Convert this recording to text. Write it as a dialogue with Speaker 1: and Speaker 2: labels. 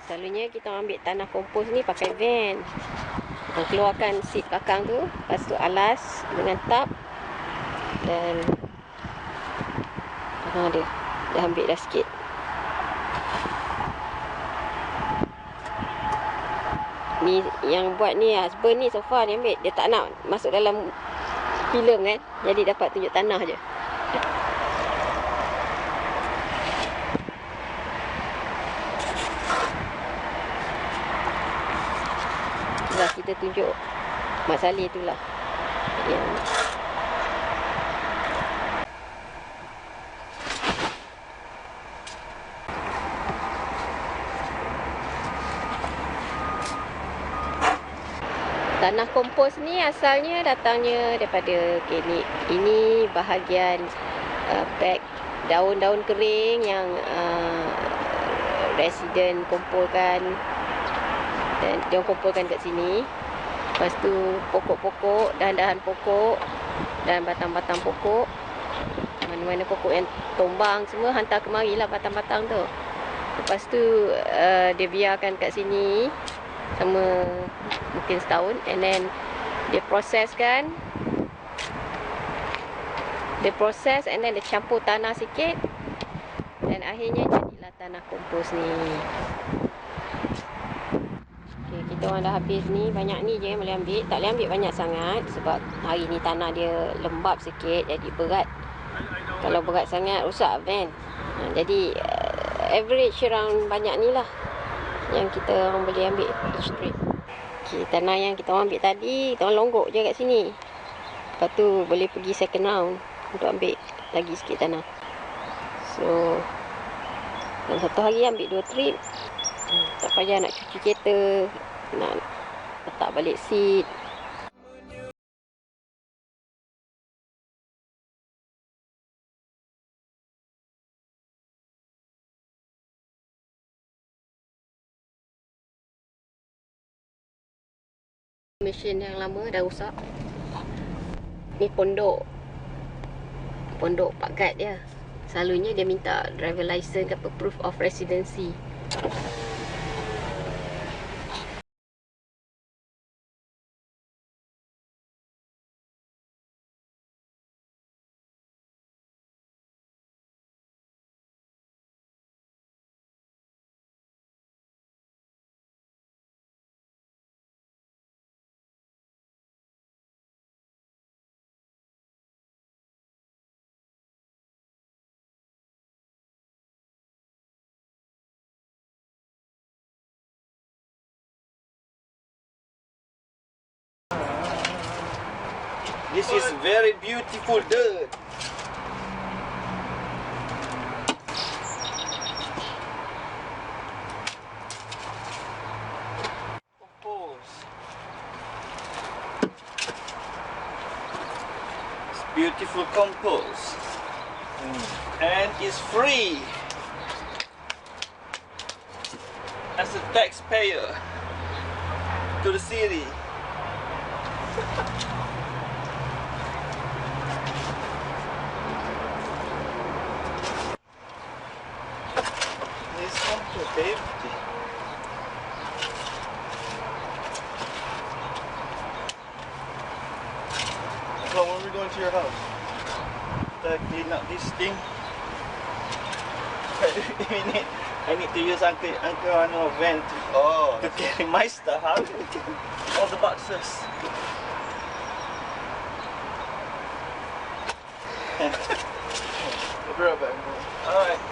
Speaker 1: Selalunya kita ambil tanah kompos ni pakai van. Kita keluarkan seat belakang tu, lepas tu alas dengan tap, dan dia dah ambil dah sikit. Ni yang buat ni husband ni so far ni ambil. Dia tak nak masuk dalam filem kan. Jadi dapat tunjuk tanah je. Itulah kita tunjuk Mak Saleh tu lah. Yang tanah kompos ni asalnya datangnya daripada klinik. Ini bahagian beg daun-daun kering yang residen kumpulkan, dan dia kumpulkan kat sini. Lepas tu pokok-pokok, dahan-dahan pokok dan batang-batang pokok, mana-mana pokok yang tumbang semua hantar kemari lah batang-batang tu. Lepas tu dia biarkan kat sini sama mungkin setahun, and then dia proses and then dia campur tanah sikit, dan akhirnya jadilah tanah kompos ni. Okay, kita orang dah habis ni. Banyak ni je yang boleh ambil. Tak boleh ambil banyak sangat sebab hari ni tanah dia lembab sikit, jadi berat. Kalau berat sangat rosak van. Jadi average around banyak ni lah yang kita orang boleh ambil each trip. Okay, tanah yang kita orang ambil tadi, kita orang longgok je kat sini. Lepas tu boleh pergi second round untuk ambil lagi sikit tanah. So dalam satu hari ambil 2 trip. Tak payah nak cuci kereta, nak letak balik seat. Mesin yang lama dah rosak. Ni pondok Pak Gad dia. Selalunya dia minta driver license ke proof of residency.
Speaker 2: This is very beautiful dirt. Compose. It's beautiful compose. And it's free. As a taxpayer to the city. This compost empty. So when we're going to your house, clean up this thing. I need to use Uncle van to carry my stuff out. All the boxes. I'll be right back. Alright.